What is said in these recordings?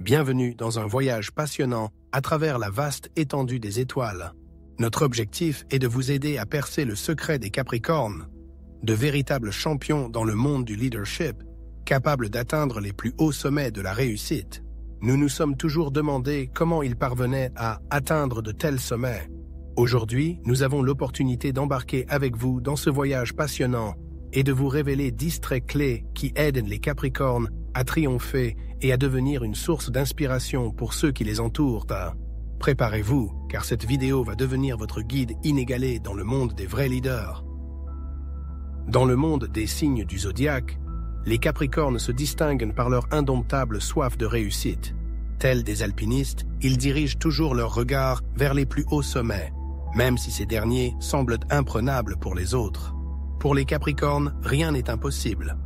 Bienvenue dans un voyage passionnant à travers la vaste étendue des étoiles. Notre objectif est de vous aider à percer le secret des Capricornes, de véritables champions dans le monde du leadership, capables d'atteindre les plus hauts sommets de la réussite. Nous nous sommes toujours demandé comment ils parvenaient à atteindre de tels sommets. Aujourd'hui, nous avons l'opportunité d'embarquer avec vous dans ce voyage passionnant et de vous révéler 10 traits clés qui aident les Capricornes à triompher et à devenir une source d'inspiration pour ceux qui les entourent. Préparez-vous, car cette vidéo va devenir votre guide inégalé dans le monde des vrais leaders. Dans le monde des signes du zodiaque, les Capricornes se distinguent par leur indomptable soif de réussite. Tels des alpinistes, ils dirigent toujours leur regard vers les plus hauts sommets, même si ces derniers semblent imprenables pour les autres. Pour les Capricornes, rien n'est impossible.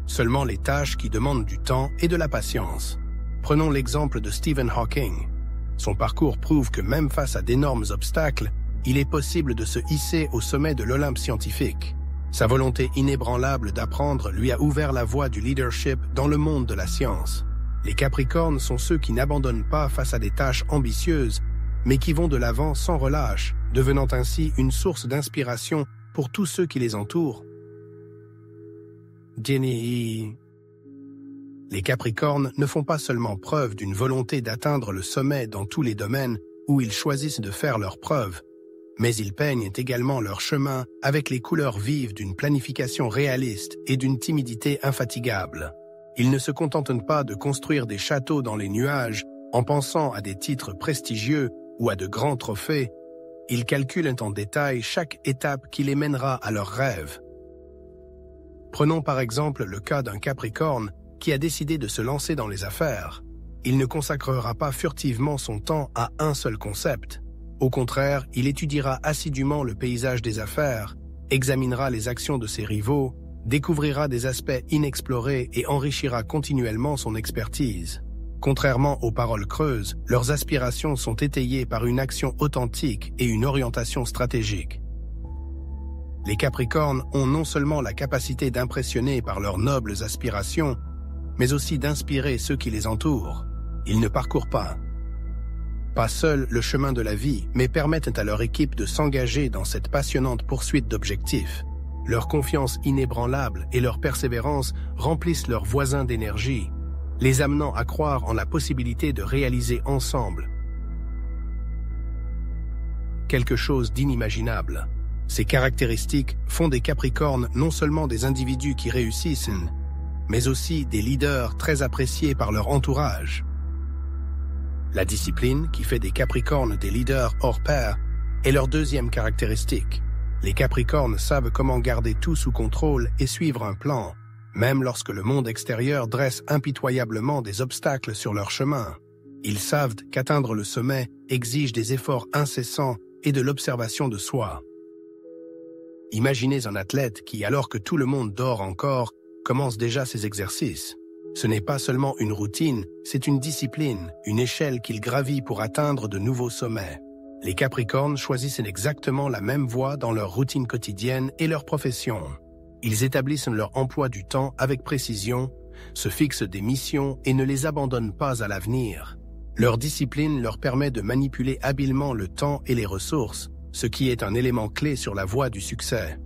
Seulement les tâches qui demandent du temps et de la patience. Prenons l'exemple de Stephen Hawking. Son parcours prouve que même face à d'énormes obstacles, il est possible de se hisser au sommet de l'Olympe scientifique. Sa volonté inébranlable d'apprendre lui a ouvert la voie du leadership dans le monde de la science. Les Capricornes sont ceux qui n'abandonnent pas face à des tâches ambitieuses, mais qui vont de l'avant sans relâche, devenant ainsi une source d'inspiration pour tous ceux qui les entourent. Les Capricornes ne font pas seulement preuve d'une volonté d'atteindre le sommet dans tous les domaines où ils choisissent de faire leurs preuves, mais ils peignent également leur chemin avec les couleurs vives d'une planification réaliste et d'une timidité infatigable. Ils ne se contentent pas de construire des châteaux dans les nuages en pensant à des titres prestigieux ou à de grands trophées. Ils calculent en détail chaque étape qui les mènera à leurs rêves. Prenons par exemple le cas d'un Capricorne qui a décidé de se lancer dans les affaires. Il ne consacrera pas furtivement son temps à un seul concept. Au contraire, il étudiera assidûment le paysage des affaires, examinera les actions de ses rivaux, découvrira des aspects inexplorés et enrichira continuellement son expertise. Contrairement aux paroles creuses, leurs aspirations sont étayées par une action authentique et une orientation stratégique. Les Capricornes ont non seulement la capacité d'impressionner par leurs nobles aspirations, mais aussi d'inspirer ceux qui les entourent. Ils ne parcourent pas seuls le chemin de la vie, mais permettent à leur équipe de s'engager dans cette passionnante poursuite d'objectifs. Leur confiance inébranlable et leur persévérance remplissent leurs voisins d'énergie, les amenant à croire en la possibilité de réaliser ensemble quelque chose d'inimaginable. Ces caractéristiques font des Capricornes non seulement des individus qui réussissent, mais aussi des leaders très appréciés par leur entourage. La discipline, qui fait des Capricornes des leaders hors pair, est leur deuxième caractéristique. Les Capricornes savent comment garder tout sous contrôle et suivre un plan, même lorsque le monde extérieur dresse impitoyablement des obstacles sur leur chemin. Ils savent qu'atteindre le sommet exige des efforts incessants et de l'observation de soi. Imaginez un athlète qui, alors que tout le monde dort encore, commence déjà ses exercices. Ce n'est pas seulement une routine, c'est une discipline, une échelle qu'il gravit pour atteindre de nouveaux sommets. Les Capricornes choisissent exactement la même voie dans leur routine quotidienne et leur profession. Ils établissent leur emploi du temps avec précision, se fixent des missions et ne les abandonnent pas à l'avenir. Leur discipline leur permet de manipuler habilement le temps et les ressources, ce qui est un élément clé sur la voie du succès.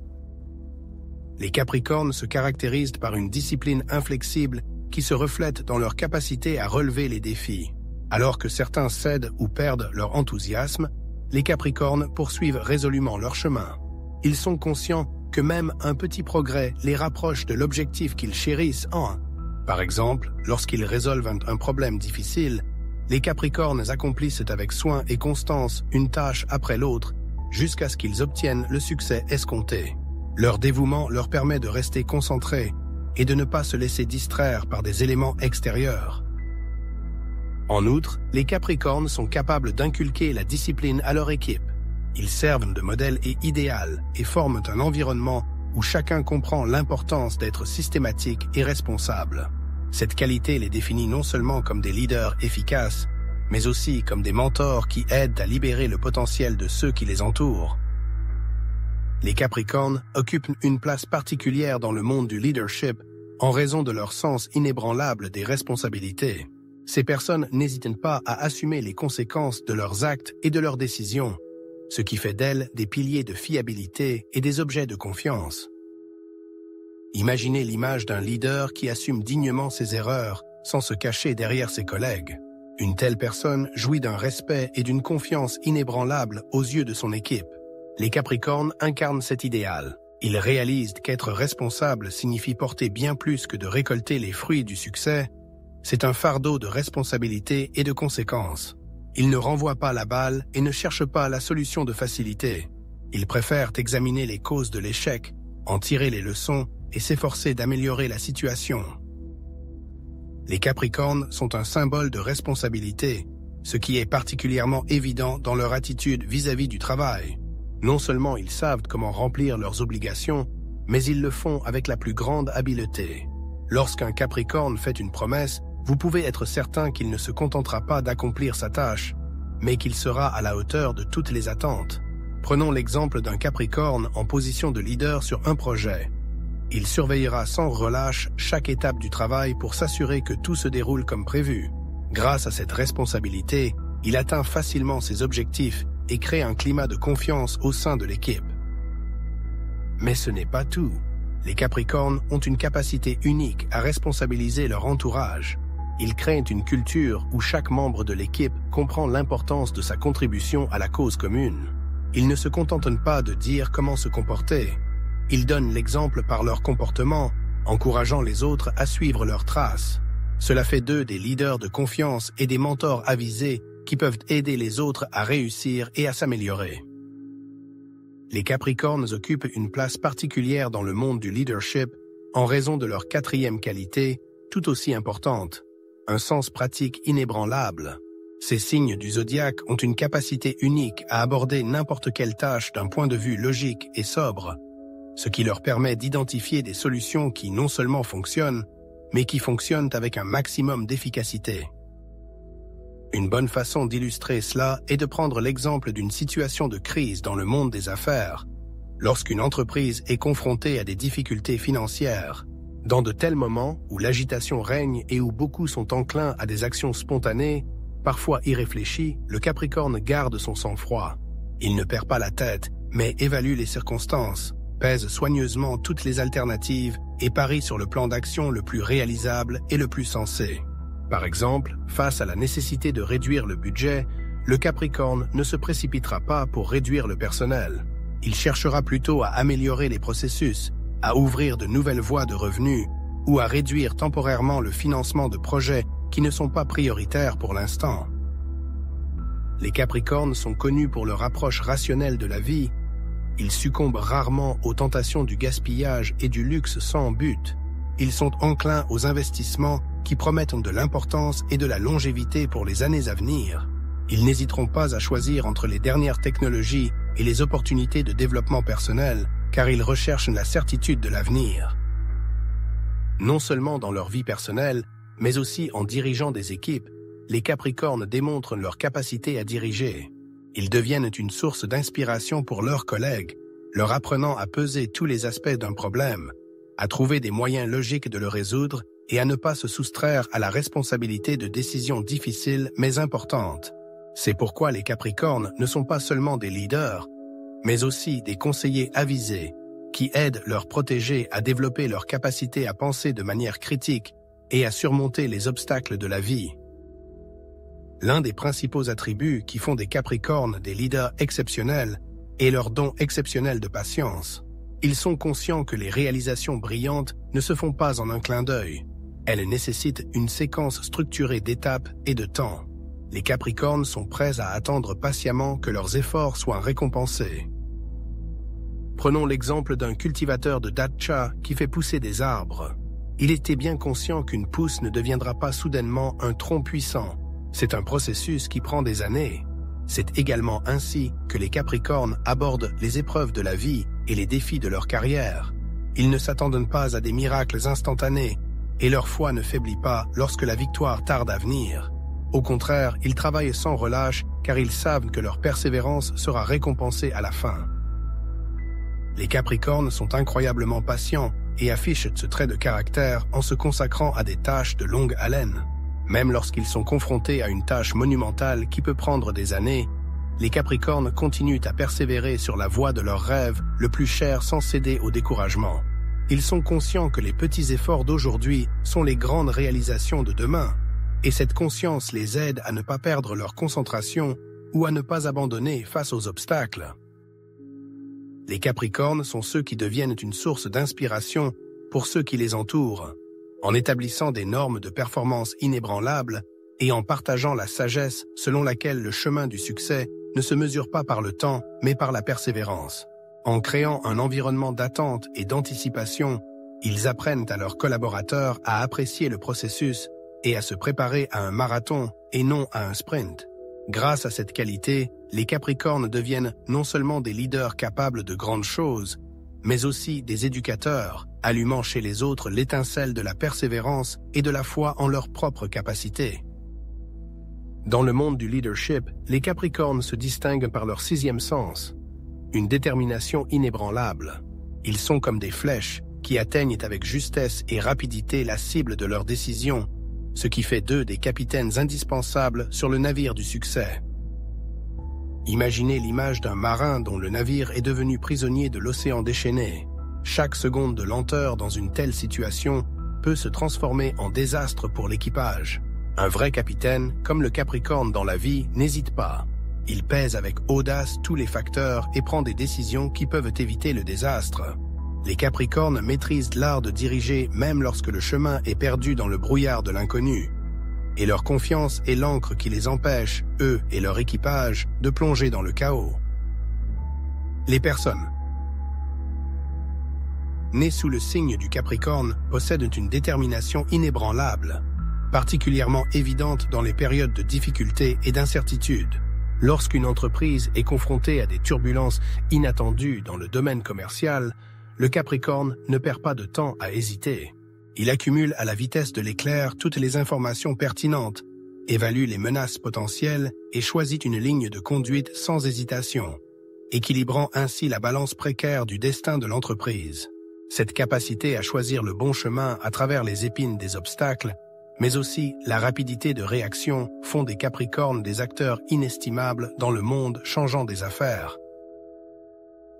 Les Capricornes se caractérisent par une discipline inflexible qui se reflète dans leur capacité à relever les défis. Alors que certains cèdent ou perdent leur enthousiasme, les Capricornes poursuivent résolument leur chemin. Ils sont conscients que même un petit progrès les rapproche de l'objectif qu'ils chérissent Par exemple, lorsqu'ils résolvent un problème difficile, les Capricornes accomplissent avec soin et constance une tâche après l'autre, jusqu'à ce qu'ils obtiennent le succès escompté. Leur dévouement leur permet de rester concentrés et de ne pas se laisser distraire par des éléments extérieurs. En outre, les Capricornes sont capables d'inculquer la discipline à leur équipe. Ils servent de modèle et idéal et forment un environnement où chacun comprend l'importance d'être systématique et responsable. Cette qualité les définit non seulement comme des leaders efficaces, mais aussi comme des mentors qui aident à libérer le potentiel de ceux qui les entourent. Les Capricornes occupent une place particulière dans le monde du leadership en raison de leur sens inébranlable des responsabilités. Ces personnes n'hésitent pas à assumer les conséquences de leurs actes et de leurs décisions, ce qui fait d'elles des piliers de fiabilité et des objets de confiance. Imaginez l'image d'un leader qui assume dignement ses erreurs sans se cacher derrière ses collègues. Une telle personne jouit d'un respect et d'une confiance inébranlables aux yeux de son équipe. Les Capricornes incarnent cet idéal. Ils réalisent qu'être responsable signifie porter bien plus que de récolter les fruits du succès. C'est un fardeau de responsabilité et de conséquences. Ils ne renvoient pas la balle et ne cherchent pas la solution de facilité. Ils préfèrent examiner les causes de l'échec, en tirer les leçons et s'efforcer d'améliorer la situation. Les Capricornes sont un symbole de responsabilité, ce qui est particulièrement évident dans leur attitude vis-à-vis du travail. Non seulement ils savent comment remplir leurs obligations, mais ils le font avec la plus grande habileté. Lorsqu'un Capricorne fait une promesse, vous pouvez être certain qu'il ne se contentera pas d'accomplir sa tâche, mais qu'il sera à la hauteur de toutes les attentes. Prenons l'exemple d'un Capricorne en position de leader sur un projet. Il surveillera sans relâche chaque étape du travail pour s'assurer que tout se déroule comme prévu. Grâce à cette responsabilité, il atteint facilement ses objectifs et crée un climat de confiance au sein de l'équipe. Mais ce n'est pas tout. Les Capricornes ont une capacité unique à responsabiliser leur entourage. Ils créent une culture où chaque membre de l'équipe comprend l'importance de sa contribution à la cause commune. Ils ne se contentent pas de dire comment se comporter. Ils donnent l'exemple par leur comportement, encourageant les autres à suivre leurs traces. Cela fait d'eux des leaders de confiance et des mentors avisés qui peuvent aider les autres à réussir et à s'améliorer. Les Capricornes occupent une place particulière dans le monde du leadership en raison de leur quatrième qualité, tout aussi importante, un sens pratique inébranlable. Ces signes du zodiaque ont une capacité unique à aborder n'importe quelle tâche d'un point de vue logique et sobre, ce qui leur permet d'identifier des solutions qui non seulement fonctionnent, mais qui fonctionnent avec un maximum d'efficacité. Une bonne façon d'illustrer cela est de prendre l'exemple d'une situation de crise dans le monde des affaires. Lorsqu'une entreprise est confrontée à des difficultés financières, dans de tels moments où l'agitation règne et où beaucoup sont enclins à des actions spontanées, parfois irréfléchies, le Capricorne garde son sang-froid. Il ne perd pas la tête, mais évalue les circonstances, pèse soigneusement toutes les alternatives et parie sur le plan d'action le plus réalisable et le plus sensé. Par exemple, face à la nécessité de réduire le budget, le Capricorne ne se précipitera pas pour réduire le personnel. Il cherchera plutôt à améliorer les processus, à ouvrir de nouvelles voies de revenus ou à réduire temporairement le financement de projets qui ne sont pas prioritaires pour l'instant. Les Capricornes sont connus pour leur approche rationnelle de la vie. Ils succombent rarement aux tentations du gaspillage et du luxe sans but. Ils sont enclins aux investissements qui promettent de l'importance et de la longévité pour les années à venir. Ils n'hésiteront pas à choisir entre les dernières technologies et les opportunités de développement personnel, car ils recherchent la certitude de l'avenir. Non seulement dans leur vie personnelle, mais aussi en dirigeant des équipes, les Capricornes démontrent leur capacité à diriger. Ils deviennent une source d'inspiration pour leurs collègues, leur apprenant à peser tous les aspects d'un problème, à trouver des moyens logiques de le résoudre et à ne pas se soustraire à la responsabilité de décisions difficiles mais importantes. C'est pourquoi les Capricornes ne sont pas seulement des leaders, mais aussi des conseillers avisés qui aident leurs protégés à développer leur capacité à penser de manière critique et à surmonter les obstacles de la vie. L'un des principaux attributs qui font des Capricornes des leaders exceptionnels est leur don exceptionnel de patience. Ils sont conscients que les réalisations brillantes ne se font pas en un clin d'œil. Elles nécessitent une séquence structurée d'étapes et de temps. Les Capricornes sont prêts à attendre patiemment que leurs efforts soient récompensés. Prenons l'exemple d'un cultivateur de datcha qui fait pousser des arbres. Il était bien conscient qu'une pousse ne deviendra pas soudainement un tronc puissant. C'est un processus qui prend des années. C'est également ainsi que les Capricornes abordent les épreuves de la vie et les défis de leur carrière. Ils ne s'attendent pas à des miracles instantanés et leur foi ne faiblit pas lorsque la victoire tarde à venir. Au contraire, ils travaillent sans relâche car ils savent que leur persévérance sera récompensée à la fin. Les Capricornes sont incroyablement patients et affichent ce trait de caractère en se consacrant à des tâches de longue haleine. Même lorsqu'ils sont confrontés à une tâche monumentale qui peut prendre des années, les Capricornes continuent à persévérer sur la voie de leurs rêves le plus cher sans céder au découragement. Ils sont conscients que les petits efforts d'aujourd'hui sont les grandes réalisations de demain, et cette conscience les aide à ne pas perdre leur concentration ou à ne pas abandonner face aux obstacles. Les Capricornes sont ceux qui deviennent une source d'inspiration pour ceux qui les entourent, en établissant des normes de performance inébranlables et en partageant la sagesse selon laquelle le chemin du succès ne se mesure pas par le temps, mais par la persévérance. En créant un environnement d'attente et d'anticipation, ils apprennent à leurs collaborateurs à apprécier le processus et à se préparer à un marathon et non à un sprint. Grâce à cette qualité, les Capricornes deviennent non seulement des leaders capables de grandes choses, mais aussi des éducateurs, allumant chez les autres l'étincelle de la persévérance et de la foi en leurs propres capacités. Dans le monde du leadership, les Capricornes se distinguent par leur sixième sens, une détermination inébranlable. Ils sont comme des flèches qui atteignent avec justesse et rapidité la cible de leurs décisions, ce qui fait d'eux des capitaines indispensables sur le navire du succès. Imaginez l'image d'un marin dont le navire est devenu prisonnier de l'océan déchaîné. Chaque seconde de lenteur dans une telle situation peut se transformer en désastre pour l'équipage. Un vrai capitaine, comme le Capricorne dans la vie, n'hésite pas. Il pèse avec audace tous les facteurs et prend des décisions qui peuvent éviter le désastre. Les Capricornes maîtrisent l'art de diriger même lorsque le chemin est perdu dans le brouillard de l'inconnu. Et leur confiance est l'encre qui les empêche, eux et leur équipage, de plonger dans le chaos. Les personnes nées sous le signe du Capricorne possèdent une détermination inébranlable, particulièrement évidente dans les périodes de difficulté et d'incertitude. Lorsqu'une entreprise est confrontée à des turbulences inattendues dans le domaine commercial, le Capricorne ne perd pas de temps à hésiter. Il accumule à la vitesse de l'éclair toutes les informations pertinentes, évalue les menaces potentielles et choisit une ligne de conduite sans hésitation, équilibrant ainsi la balance précaire du destin de l'entreprise. Cette capacité à choisir le bon chemin à travers les épines des obstacles, mais aussi la rapidité de réaction font des Capricornes des acteurs inestimables dans le monde changeant des affaires.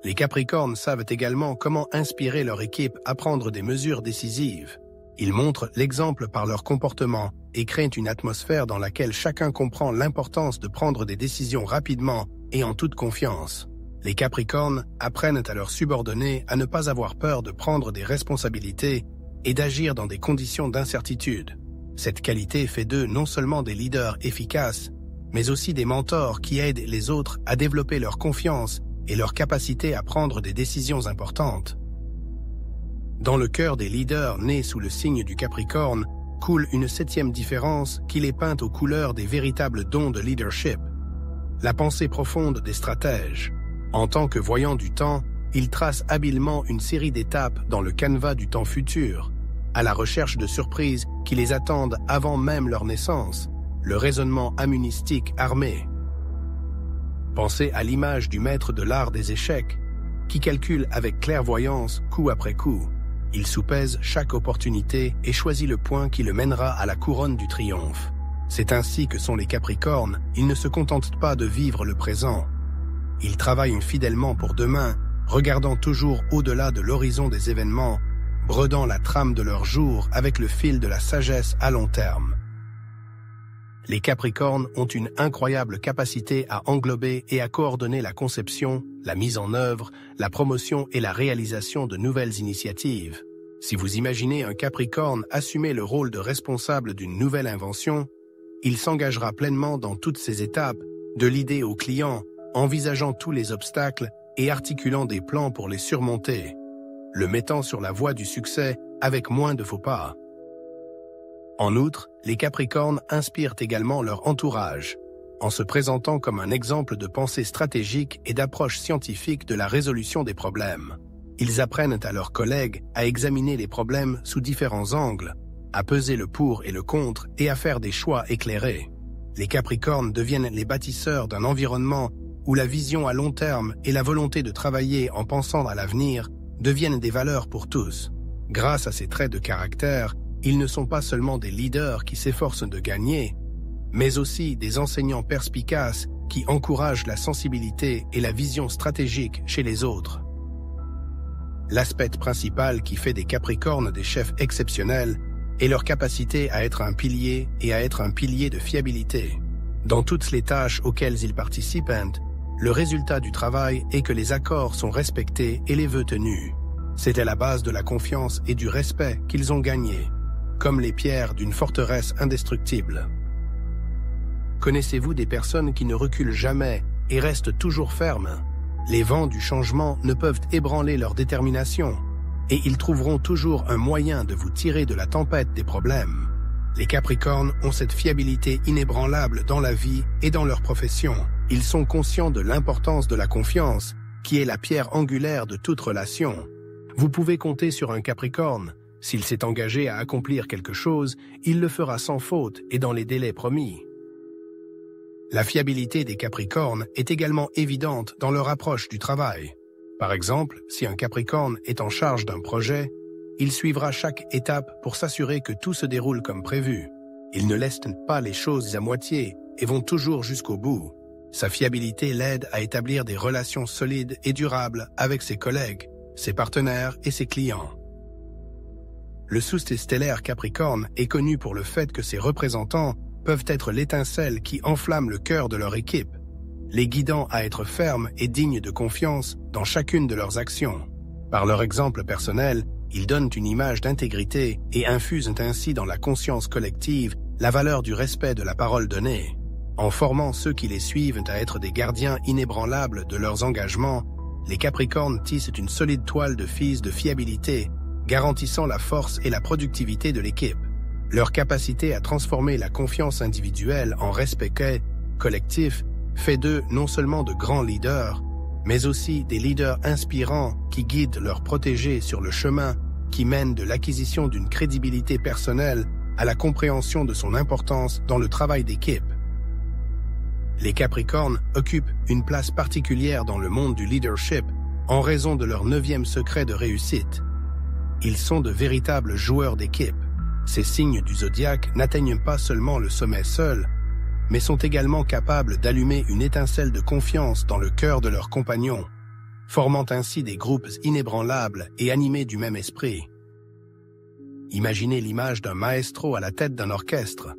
Les Capricornes savent également comment inspirer leur équipe à prendre des mesures décisives. Ils montrent l'exemple par leur comportement et créent une atmosphère dans laquelle chacun comprend l'importance de prendre des décisions rapidement et en toute confiance. Les Capricornes apprennent à leurs subordonnés à ne pas avoir peur de prendre des responsabilités et d'agir dans des conditions d'incertitude. Cette qualité fait d'eux non seulement des leaders efficaces, mais aussi des mentors qui aident les autres à développer leur confiance et leur capacité à prendre des décisions importantes. Dans le cœur des leaders nés sous le signe du Capricorne coule une septième différence qui les peint aux couleurs des véritables dons de leadership. La pensée profonde des stratèges. En tant que voyants du temps, ils tracent habilement une série d'étapes dans le canevas du temps futur, à la recherche de surprises qui les attendent avant même leur naissance, le raisonnement ammunistique armé. Pensez à l'image du maître de l'art des échecs, qui calcule avec clairvoyance coup après coup. Il soupèse chaque opportunité et choisit le point qui le mènera à la couronne du triomphe. C'est ainsi que sont les Capricornes, ils ne se contentent pas de vivre le présent. Ils travaillent fidèlement pour demain, regardant toujours au-delà de l'horizon des événements, brodant la trame de leur jour avec le fil de la sagesse à long terme. Les Capricornes ont une incroyable capacité à englober et à coordonner la conception, la mise en œuvre, la promotion et la réalisation de nouvelles initiatives. Si vous imaginez un Capricorne assumer le rôle de responsable d'une nouvelle invention, il s'engagera pleinement dans toutes ces étapes, de l'idée au client, envisageant tous les obstacles et articulant des plans pour les surmonter, le mettant sur la voie du succès avec moins de faux pas. En outre, les Capricornes inspirent également leur entourage, en se présentant comme un exemple de pensée stratégique et d'approche scientifique de la résolution des problèmes. Ils apprennent à leurs collègues à examiner les problèmes sous différents angles, à peser le pour et le contre et à faire des choix éclairés. Les Capricornes deviennent les bâtisseurs d'un environnement où la vision à long terme et la volonté de travailler en pensant à l'avenir deviennent des valeurs pour tous. Grâce à ces traits de caractère, ils ne sont pas seulement des leaders qui s'efforcent de gagner, mais aussi des enseignants perspicaces qui encouragent la sensibilité et la vision stratégique chez les autres. L'aspect principal qui fait des Capricornes des chefs exceptionnels est leur capacité à être un pilier et à être un pilier de fiabilité. Dans toutes les tâches auxquelles ils participent, le résultat du travail est que les accords sont respectés et les vœux tenus. C'est à la base de la confiance et du respect qu'ils ont gagné, comme les pierres d'une forteresse indestructible. Connaissez-vous des personnes qui ne reculent jamais et restent toujours fermes? Les vents du changement ne peuvent ébranler leur détermination, et ils trouveront toujours un moyen de vous tirer de la tempête des problèmes. Les Capricornes ont cette fiabilité inébranlable dans la vie et dans leur profession. Ils sont conscients de l'importance de la confiance, qui est la pierre angulaire de toute relation. Vous pouvez compter sur un Capricorne. S'il s'est engagé à accomplir quelque chose, il le fera sans faute et dans les délais promis. La fiabilité des Capricornes est également évidente dans leur approche du travail. Par exemple, si un Capricorne est en charge d'un projet, il suivra chaque étape pour s'assurer que tout se déroule comme prévu. Ils ne laissent pas les choses à moitié et vont toujours jusqu'au bout. Sa fiabilité l'aide à établir des relations solides et durables avec ses collègues, ses partenaires et ses clients. Le souste stellaire Capricorne est connu pour le fait que ses représentants peuvent être l'étincelle qui enflamme le cœur de leur équipe, les guidant à être fermes et dignes de confiance dans chacune de leurs actions. Par leur exemple personnel, ils donnent une image d'intégrité et infusent ainsi dans la conscience collective la valeur du respect de la parole donnée. En formant ceux qui les suivent à être des gardiens inébranlables de leurs engagements, les Capricornes tissent une solide toile de fils de fiabilité, garantissant la force et la productivité de l'équipe. Leur capacité à transformer la confiance individuelle en respect collectif fait d'eux non seulement de grands leaders, mais aussi des leaders inspirants qui guident leurs protégés sur le chemin qui mène de l'acquisition d'une crédibilité personnelle à la compréhension de son importance dans le travail d'équipe. Les Capricornes occupent une place particulière dans le monde du leadership en raison de leur 9e secret de réussite. Ils sont de véritables joueurs d'équipe. Ces signes du zodiaque n'atteignent pas seulement le sommet seuls, mais sont également capables d'allumer une étincelle de confiance dans le cœur de leurs compagnons, formant ainsi des groupes inébranlables et animés du même esprit. Imaginez l'image d'un maestro à la tête d'un orchestre.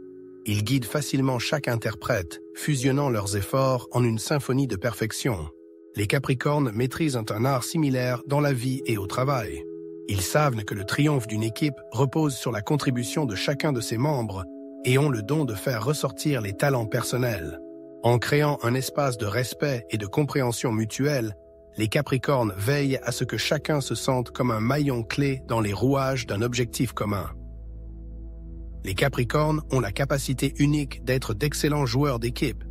Il guide facilement chaque interprète, fusionnant leurs efforts en une symphonie de perfection. Les Capricornes maîtrisent un art similaire dans la vie et au travail. Ils savent que le triomphe d'une équipe repose sur la contribution de chacun de ses membres et ont le don de faire ressortir les talents personnels. En créant un espace de respect et de compréhension mutuelle, les Capricornes veillent à ce que chacun se sente comme un maillon clé dans les rouages d'un objectif commun. Les Capricornes ont la capacité unique d'être d'excellents joueurs d'équipe,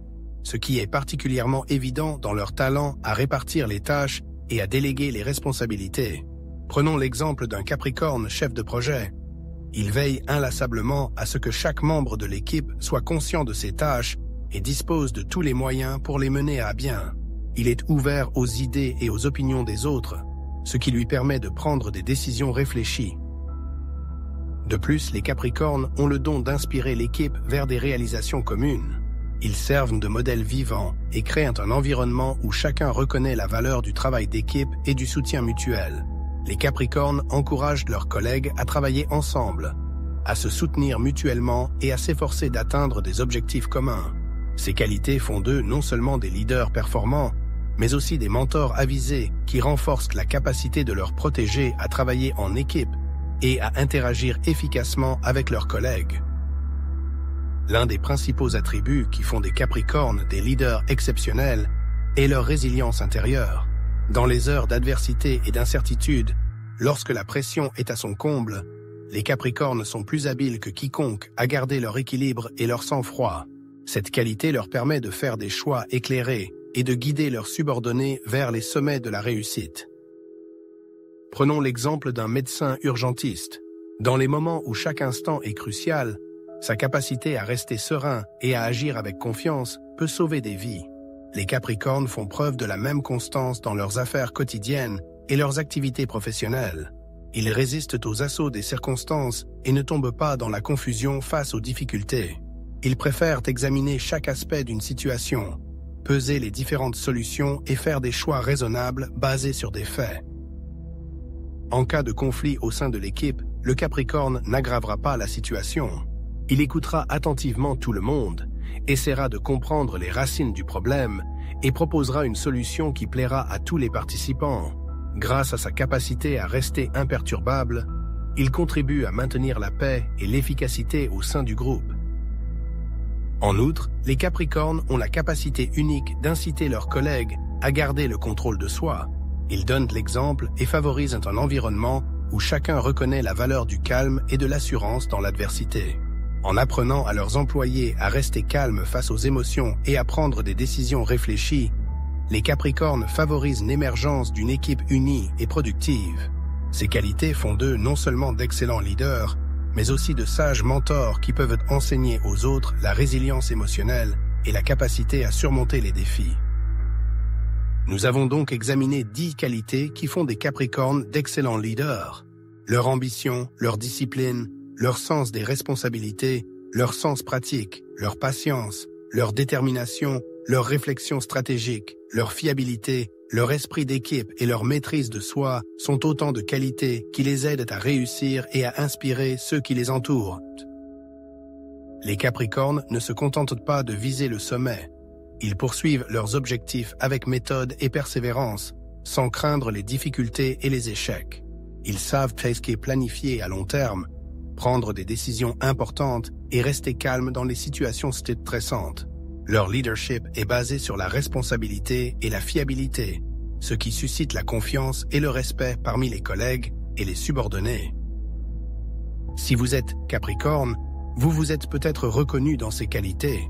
ce qui est particulièrement évident dans leur talent à répartir les tâches et à déléguer les responsabilités. Prenons l'exemple d'un Capricorne chef de projet. Il veille inlassablement à ce que chaque membre de l'équipe soit conscient de ses tâches et dispose de tous les moyens pour les mener à bien. Il est ouvert aux idées et aux opinions des autres, ce qui lui permet de prendre des décisions réfléchies. De plus, les Capricornes ont le don d'inspirer l'équipe vers des réalisations communes. Ils servent de modèles vivants et créent un environnement où chacun reconnaît la valeur du travail d'équipe et du soutien mutuel. Les Capricornes encouragent leurs collègues à travailler ensemble, à se soutenir mutuellement et à s'efforcer d'atteindre des objectifs communs. Ces qualités font d'eux non seulement des leaders performants, mais aussi des mentors avisés qui renforcent la capacité de leurs protégés à travailler en équipe et à interagir efficacement avec leurs collègues. L'un des principaux attributs qui font des Capricornes des leaders exceptionnels est leur résilience intérieure. Dans les heures d'adversité et d'incertitude, lorsque la pression est à son comble, les Capricornes sont plus habiles que quiconque à garder leur équilibre et leur sang-froid. Cette qualité leur permet de faire des choix éclairés et de guider leurs subordonnés vers les sommets de la réussite. Prenons l'exemple d'un médecin urgentiste. Dans les moments où chaque instant est crucial, sa capacité à rester serein et à agir avec confiance peut sauver des vies. Les Capricornes font preuve de la même constance dans leurs affaires quotidiennes et leurs activités professionnelles. Ils résistent aux assauts des circonstances et ne tombent pas dans la confusion face aux difficultés. Ils préfèrent examiner chaque aspect d'une situation, peser les différentes solutions et faire des choix raisonnables basés sur des faits. En cas de conflit au sein de l'équipe, le Capricorne n'aggravera pas la situation. Il écoutera attentivement tout le monde, essaiera de comprendre les racines du problème et proposera une solution qui plaira à tous les participants. Grâce à sa capacité à rester imperturbable, il contribue à maintenir la paix et l'efficacité au sein du groupe. En outre, les Capricornes ont la capacité unique d'inciter leurs collègues à garder le contrôle de soi. Ils donnent l'exemple et favorisent un environnement où chacun reconnaît la valeur du calme et de l'assurance dans l'adversité. En apprenant à leurs employés à rester calmes face aux émotions et à prendre des décisions réfléchies, les Capricornes favorisent l'émergence d'une équipe unie et productive. Ces qualités font d'eux non seulement d'excellents leaders, mais aussi de sages mentors qui peuvent enseigner aux autres la résilience émotionnelle et la capacité à surmonter les défis. Nous avons donc examiné 10 qualités qui font des Capricornes d'excellents leaders. Leur ambition, leur discipline, leur sens des responsabilités, leur sens pratique, leur patience, leur détermination, leur réflexion stratégique, leur fiabilité, leur esprit d'équipe et leur maîtrise de soi sont autant de qualités qui les aident à réussir et à inspirer ceux qui les entourent. Les Capricornes ne se contentent pas de viser le sommet. Ils poursuivent leurs objectifs avec méthode et persévérance, sans craindre les difficultés et les échecs. Ils savent planifier à long terme, prendre des décisions importantes et rester calmes dans les situations stressantes. Leur leadership est basé sur la responsabilité et la fiabilité, ce qui suscite la confiance et le respect parmi les collègues et les subordonnés. Si vous êtes Capricorne, vous vous êtes peut-être reconnu dans ces qualités.